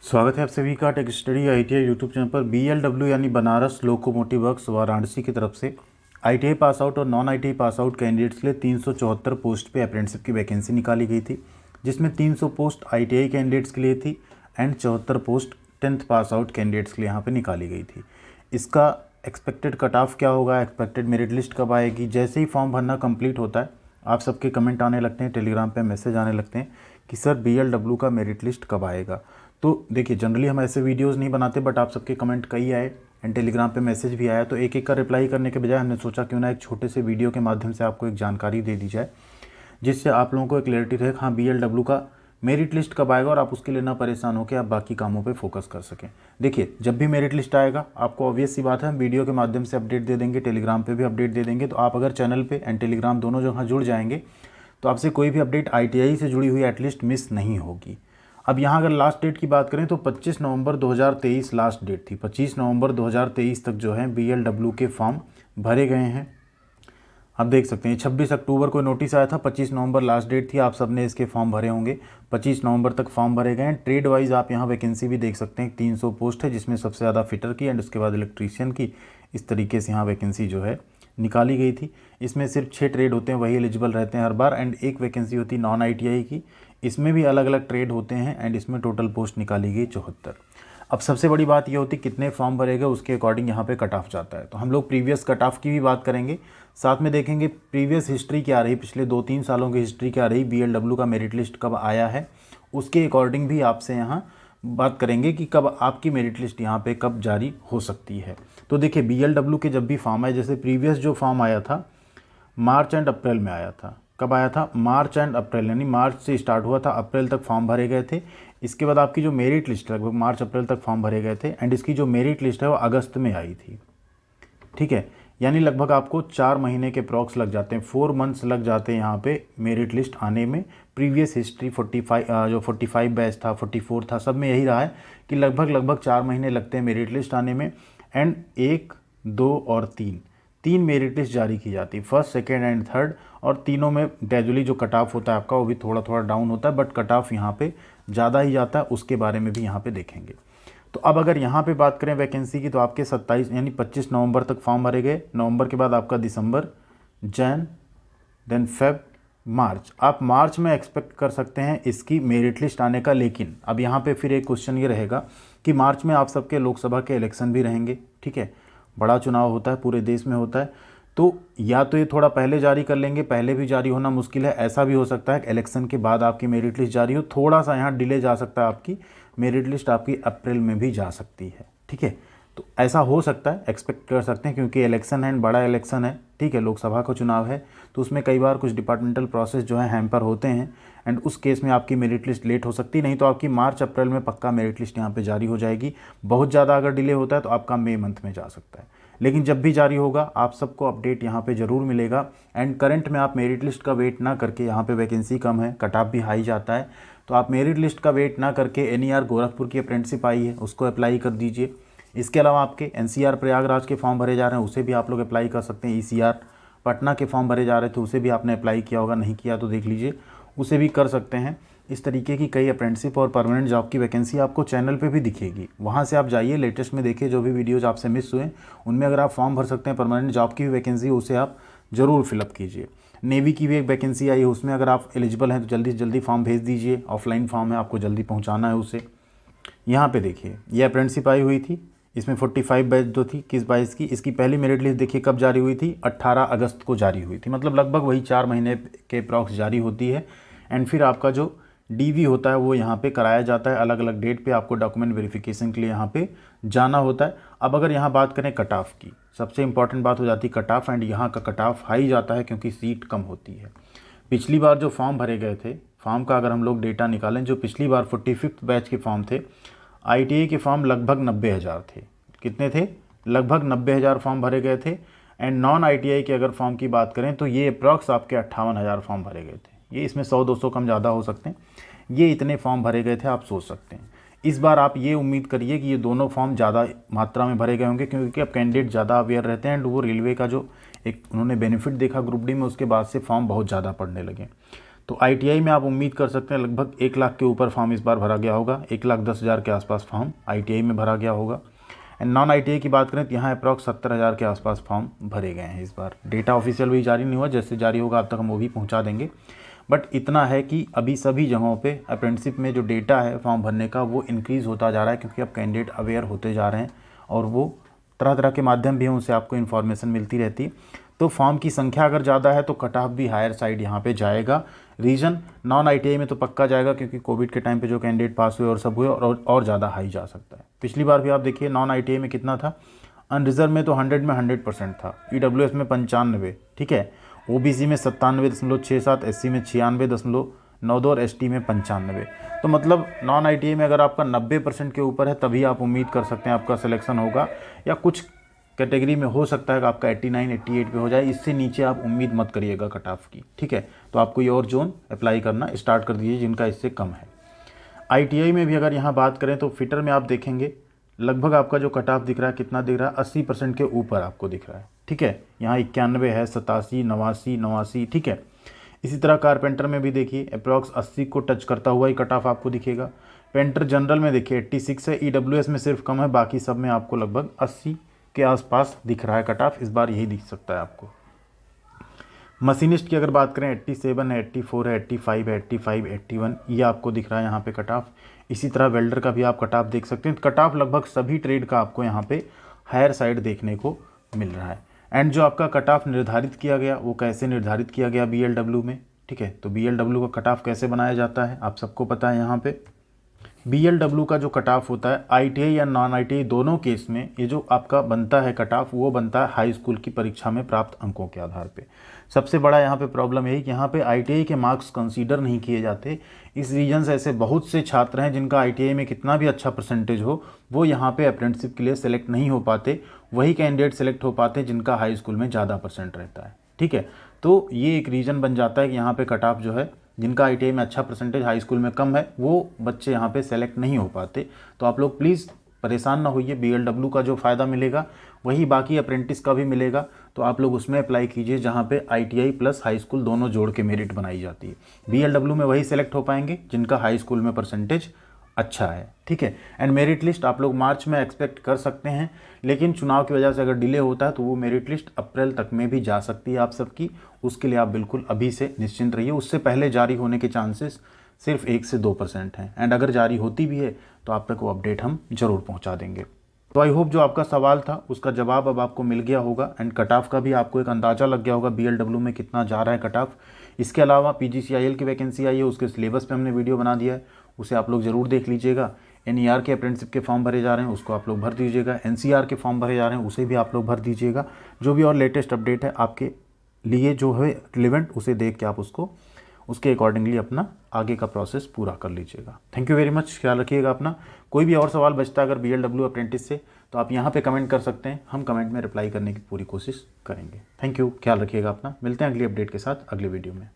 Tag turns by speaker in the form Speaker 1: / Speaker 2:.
Speaker 1: स्वागत है आप सभी का tech study ITI YouTube channel पर। बीएलडब्ल्यू यानी बनारस लोकोमोटिव वर्क्स वाराणसी की तरफ से आईटीआई पास आउट और non ITI pass out candidates के लिए 374 पोस्ट पे अप्रेंटिसशिप की वैकेंसी निकाली गई थी, जिसमें 300 पोस्ट आईटीआई कैंडिडेट्स के लिए थी and 74 post 10th pass out candidates के लिए यहाँ पर निकाली गई थी। इसका एक्सपेक्टेड कट ऑफ क्या होगा, एक्सपेक्टेड मेरिट लिस्ट कब आएगी, जैसे ही फॉर्म भरना कंप्लीट होता है आप सबके कमेंट आने लगते हैं, टेलीग्राम पे मैसेज आने लगते हैं कि सर बीएलडब्ल्यू का मेरिट लिस्ट कब आएगा। तो देखिए जनरली हम ऐसे वीडियोस नहीं बनाते, बट आप सबके कमेंट कई आए एंड टेलीग्राम पे मैसेज भी आया, तो एक एक का रिप्लाई करने के बजाय हमने सोचा क्यों ना एक छोटे से वीडियो के माध्यम से आपको एक जानकारी दे दी जाए, जिससे आप लोगों को एक क्लैरिटी रहे हाँ बीएलडब्ल्यू का मेरिट लिस्ट कब आएगा और आप उसके लिए ना परेशान होकर आप बाकी कामों पे फोकस कर सकें। देखिए जब भी मेरिट लिस्ट आएगा आपको ऑब्वियस सी बात है हम वीडियो के माध्यम से अपडेट दे देंगे, टेलीग्राम पे भी अपडेट दे देंगे। तो आप अगर चैनल पे एंड टेलीग्राम दोनों जगह जुड़ जाएंगे तो आपसे कोई भी अपडेट आईटीआई से जुड़ी हुई एटलीस्ट मिस नहीं होगी। अब यहाँ अगर लास्ट डेट की बात करें तो 25 नवंबर 2023 लास्ट डेट थी। 25 नवंबर 2023 तक जो है बीएलडब्ल्यू के फॉर्म भरे गए हैं। आप देख सकते हैं 26 अक्टूबर को नोटिस आया था, 25 नवंबर लास्ट डेट थी, आप सब ने इसके फॉर्म भरे होंगे। 25 नवंबर तक फॉर्म भरे गए हैं। ट्रेड वाइज आप यहाँ वैकेंसी भी देख सकते हैं, 300 पोस्ट है, जिसमें सबसे ज़्यादा फिटर की एंड उसके बाद इलेक्ट्रीशियन की। इस तरीके से यहाँ वैकेंसी जो है निकाली गई थी। इसमें सिर्फ 6 ट्रेड होते हैं, वही एलिजिबल रहते हैं हर बार, एंड एक वैकेंसी होती है नॉन आईटीआई की, इसमें भी अलग अलग ट्रेड होते हैं एंड इसमें टोटल पोस्ट निकाली गई 74। अब सबसे बड़ी बात ये होती है कितने फॉर्म भरे गए उसके अकॉर्डिंग यहाँ पे कट ऑफ जाता है। तो हम लोग प्रीवियस कट ऑफ की भी बात करेंगे, साथ में देखेंगे प्रीवियस हिस्ट्री क्या रही, पिछले 2-3 सालों की हिस्ट्री क्या रही, बीएलडब्ल्यू का मेरिट लिस्ट कब आया है, उसके अकॉर्डिंग भी आपसे यहाँ बात करेंगे कि कब आपकी मेरिट लिस्ट यहाँ पे कब जारी हो सकती है। तो देखिए बीएलडब्ल्यू के जब भी फॉर्म आए, जैसे प्रीवियस जो फॉर्म आया था मार्च एंड अप्रैल में आया था। कब आया था? मार्च एंड अप्रैल, यानी मार्च से स्टार्ट हुआ था, अप्रैल तक फॉर्म भरे गए थे। इसके बाद आपकी जो मेरिट लिस्ट लगभग मार्च अप्रैल तक फॉर्म भरे गए थे एंड इसकी जो मेरिट लिस्ट है वो अगस्त में आई थी। ठीक है, यानी लगभग आपको 4 महीने के प्रॉक्स लग जाते हैं, 4 मंथ्स लग जाते हैं यहाँ पे मेरिट लिस्ट आने में। प्रीवियस हिस्ट्री 45 बैच था, 44 था, सब में यही रहा है कि लगभग 4 महीने लगते हैं मेरिट लिस्ट आने में। एंड 1, 2 और 3 मेरिट लिस्ट जारी की जाती है, फर्स्ट, सेकेंड एंड थर्ड, और तीनों में ग्रेजुअली जो कट ऑफ होता है आपका वो भी थोड़ा थोड़ा डाउन होता है, बट कट ऑफ यहाँ पे ज़्यादा ही जाता है, उसके बारे में भी यहाँ पे देखेंगे। तो अब अगर यहाँ पे बात करें वैकेंसी की तो आपके 27 यानी 25 नवंबर तक फॉर्म भरे गए। नवंबर के बाद आपका दिसंबर, जैन, देन फेब, मार्च। आप मार्च में एक्सपेक्ट कर सकते हैं इसकी मेरिट लिस्ट आने का। लेकिन अब यहाँ पे फिर एक क्वेश्चन ये रहेगा कि मार्च में आप सबके लोकसभा के इलेक्शन भी रहेंगे। ठीक है, बड़ा चुनाव होता है, पूरे देश में होता है, तो या तो ये थोड़ा पहले जारी कर लेंगे, पहले भी जारी होना मुश्किल है। ऐसा भी हो सकता है कि इलेक्शन के बाद आपकी मेरिट लिस्ट जारी हो, थोड़ा सा यहाँ डिले जा सकता है, आपकी मेरिट लिस्ट आपकी अप्रैल में भी जा सकती है। ठीक है, तो ऐसा हो सकता है, एक्सपेक्ट कर सकते हैं, क्योंकि इलेक्शन है, बड़ा इलेक्शन है। ठीक है, लोकसभा का चुनाव है, तो उसमें कई बार कुछ डिपार्टमेंटल प्रोसेस जो है हैम्पर होते हैं एंड उस केस में आपकी मेरिट लिस्ट लेट हो सकती है। नहीं तो आपकी मार्च अप्रैल में पक्का मेरिट लिस्ट यहाँ पे जारी हो जाएगी। बहुत ज़्यादा अगर डिले होता है तो आपका मई मंथ में जा सकता है, लेकिन जब भी जारी होगा आप सबको अपडेट यहाँ पे ज़रूर मिलेगा। एंड करंट में आप मेरिट लिस्ट का वेट ना करके, यहाँ पे वैकेंसी कम है, कट ऑफ भी हाई जाता है, तो आप मेरिट लिस्ट का वेट ना करके एनईआर गोरखपुर की अप्रेंटिसशिप आई है उसको अप्लाई कर दीजिए। इसके अलावा आपके एनसीआर प्रयागराज के फॉर्म भरे जा रहे हैं, उसे भी आप लोग अप्लाई कर सकते हैं। ईसीआर पटना के फॉर्म भरे जा रहे थे, उसे भी आपने अप्लाई किया होगा, नहीं किया तो देख लीजिए, उसे भी कर सकते हैं। इस तरीके की कई अप्रेंटिसशिप और परमानेंट जॉब की वैकेंसी आपको चैनल पे भी दिखेगी, वहाँ से आप जाइए, लेटेस्ट में देखिए, जो भी वीडियोज़ आपसे मिस हुए उनमें अगर आप फॉर्म भर सकते हैं परमानेंट जॉब की भी वैकेंसी, उसे आप ज़रूर फिलअप कीजिए। नेवी की भी एक वैकेंसी आई है, उसमें अगर आप एलिजिबल हैं तो जल्दी से जल्दी फॉर्म भेज दीजिए, ऑफलाइन फॉर्म है, आपको जल्दी पहुँचाना है उसे। यहाँ पे देखिए ये अप्रेंटिसशिप आई हुई थी, इसमें 45 बैच जो थी 21-22 की, इसकी पहली मेरिट लिस्ट देखिए कब जारी हुई थी, 18 अगस्त को जारी हुई थी, मतलब लगभग वही 4 महीने के प्रॉक्स जारी होती है। एंड फिर आपका जो डीवी होता है वो यहाँ पे कराया जाता है, अलग अलग डेट पे आपको डॉक्यूमेंट वेरिफिकेशन के लिए यहाँ पे जाना होता है। अब अगर यहाँ बात करें कट ऑफ की, सबसे इंपॉर्टेंट बात हो जाती है कट ऑफ, एंड यहाँ का कट ऑफ हाई जाता है क्योंकि सीट कम होती है। पिछली बार जो फॉर्म भरे गए थे, फॉर्म का अगर हम लोग डेटा निकालें, जो पिछली बार 45th बैच के फॉर्म थे, आईटीआई के फॉर्म लगभग 90,000 थे। कितने थे? लगभग 90,000 फॉर्म भरे गए थे। एंड नॉन आईटीआई के अगर फॉर्म की बात करें तो ये अप्रॉक्स आपके 58,000 फॉर्म भरे गए थे। ये इसमें 100-200 कम ज़्यादा हो सकते हैं, ये इतने फॉर्म भरे गए थे, आप सोच सकते हैं। इस बार आप ये उम्मीद करिए कि ये दोनों फॉर्म ज़्यादा मात्रा में भरे गए होंगे, क्योंकि अब कैंडिडेट ज़्यादा अवेयर रहते हैं एंड वो रेलवे का जो एक उन्होंने बेनिफिट देखा ग्रुप डी में, उसके बाद से फॉर्म बहुत ज़्यादा पड़ने लगे। तो ITI में आप उम्मीद कर सकते हैं लगभग 1 लाख के ऊपर फॉर्म इस बार भरा गया होगा, 1,10,000 के आसपास फॉर्म ITI में भरा गया होगा। एंड नॉन ITI की बात करें तो यहाँ अप्रॉक्स 70,000 के आसपास फॉर्म भरे गए हैं इस बार। डेटा ऑफिशियल भी जारी नहीं हुआ, जैसे जारी होगा आप तक हम वो भी पहुँचा देंगे। बट इतना है कि अभी सभी जगहों पे अप्रेंटिसशिप में जो डेटा है फॉर्म भरने का वो इंक्रीज़ होता जा रहा है, क्योंकि अब कैंडिडेट अवेयर होते जा रहे हैं और वो तरह तरह के माध्यम भी हैं, उनसे आपको इन्फॉर्मेशन मिलती रहती है। तो फॉर्म की संख्या अगर ज़्यादा है तो कट ऑफ भी हायर साइड यहाँ पे जाएगा। रीजन नॉन ITI में तो पक्का जाएगा, क्योंकि कोविड के टाइम पे जो कैंडिडेट पास हुए और सब हुए, और ज़्यादा हाई जा सकता है। पिछली बार भी आप देखिए नॉन ITI में कितना था, अनरिजर्व में तो 100 में 100% था, EWS में 95, ठीक है, OBC में 97.67, SC में 96.92 और ST में 95। तो मतलब नॉन ITI में अगर आपका 90% के ऊपर है तभी आप उम्मीद कर सकते हैं आपका सिलेक्शन होगा, या कुछ कैटेगरी में हो सकता है कि आपका 89, 88 पे हो जाए। इससे नीचे आप उम्मीद मत करिएगा कट ऑफ की, ठीक है। तो आप कोई और जोन अप्लाई करना स्टार्ट कर दीजिए जिनका इससे कम है। ITI में भी अगर यहाँ बात करें तो फिटर में आप देखेंगे लगभग आपका जो कट ऑफ दिख रहा है कितना दिख रहा है, 80% के ऊपर आपको दिख रहा है, ठीक है। यहाँ 91 है, 87, 89, ठीक है। इसी तरह कारपेंटर में भी देखिए अप्रॉक्स 80 को टच करता हुआ ही कट ऑफ आपको दिखेगा। पेंटर जनरल में देखिए 86 है, EWS में सिर्फ कम है, बाकी सब में आपको लगभग 80 के आसपास दिख रहा है कट ऑफ, इस बार यही दिख सकता है आपको। मशीनिस्ट की अगर बात करें 87 है, 84 है, 85 है, 85, 81 ये आपको दिख रहा है यहाँ पे कट ऑफ। इसी तरह वेल्डर का भी आप कट ऑफ देख सकते हैं। कट ऑफ लगभग सभी ट्रेड का आपको यहाँ पे हायर साइड देखने को मिल रहा है। एंड जो आपका कट ऑफ निर्धारित किया गया वो कैसे निर्धारित किया गया BLW में, ठीक है। तो BLW का कट ऑफ कैसे बनाया जाता है आप सबको पता है। यहाँ पे BLW का जो कट ऑफ होता है ITI या नॉन ITI दोनों केस में, ये जो आपका बनता है कट ऑफ वो बनता है हाई स्कूल की परीक्षा में प्राप्त अंकों के आधार पे। सबसे बड़ा यहाँ पे प्रॉब्लम यही कि यहाँ पे ITI के मार्क्स कंसीडर नहीं किए जाते। इस रीजन से ऐसे बहुत से छात्र हैं जिनका ITI में कितना भी अच्छा परसेंटेज हो वो यहाँ पे अप्रेंटिसशिप के लिए सेलेक्ट नहीं हो पाते। वही कैंडिडेट सेलेक्ट हो पाते जिनका हाई स्कूल में ज़्यादा परसेंट रहता है, ठीक है। तो ये एक रीज़न बन जाता है कि यहाँ पे कट ऑफ जो है जिनका ITI में अच्छा परसेंटेज हाई स्कूल में कम है वो बच्चे यहाँ पे सेलेक्ट नहीं हो पाते। तो आप लोग प्लीज़ परेशान ना होइए, BLW का जो फ़ायदा मिलेगा वही बाकी अप्रेंटिस का भी मिलेगा। तो आप लोग उसमें अप्लाई कीजिए जहाँ पे ITI प्लस हाई स्कूल दोनों जोड़ के मेरिट बनाई जाती है। BLW में वही सेलेक्ट हो पाएंगे जिनका हाई स्कूल में परसेंटेज अच्छा है, ठीक है। एंड मेरिट लिस्ट आप लोग मार्च में एक्सपेक्ट कर सकते हैं, लेकिन चुनाव की वजह से अगर डिले होता है तो वो मेरिट लिस्ट अप्रैल तक में भी जा सकती है आप सबकी। उसके लिए आप बिल्कुल अभी से निश्चिंत रहिए। उससे पहले जारी होने के चांसेस सिर्फ 1 से 2% हैं। एंड अगर जारी होती भी है तो आप तक वो अपडेट हम ज़रूर पहुँचा देंगे। तो आई होप जो आपका सवाल था उसका जवाब अब आपको मिल गया होगा। एंड कट ऑफ का भी आपको एक अंदाज़ा लग गया होगा BLW में कितना जा रहा है कट ऑफ। इसके अलावा PGCIL की वैकेंसी आई है, उसके सिलेबस पे हमने वीडियो बना दिया है, उसे आप लोग ज़रूर देख लीजिएगा। NER के अप्रेंटिसशिप के फॉर्म भरे जा रहे हैं उसको आप लोग भर दीजिएगा। NCR के फॉर्म भरे जा रहे हैं उसे भी आप लोग भर दीजिएगा। जो भी और लेटेस्ट अपडेट है आपके लिए जो है रिलेवेंट उसे देख के आप उसके अकॉर्डिंगली अपना आगे का प्रोसेस पूरा कर लीजिएगा। थैंक यू वेरी मच, ख्याल रखिएगा अपना। कोई भी और सवाल बचता है अगर BLW अप्रेंटिस से तो आप यहाँ पे कमेंट कर सकते हैं, हम कमेंट में रिप्लाई करने की पूरी कोशिश करेंगे। थैंक यू, ख्याल रखिएगा अपना। मिलते हैं अगली अपडेट के साथ अगले वीडियो में।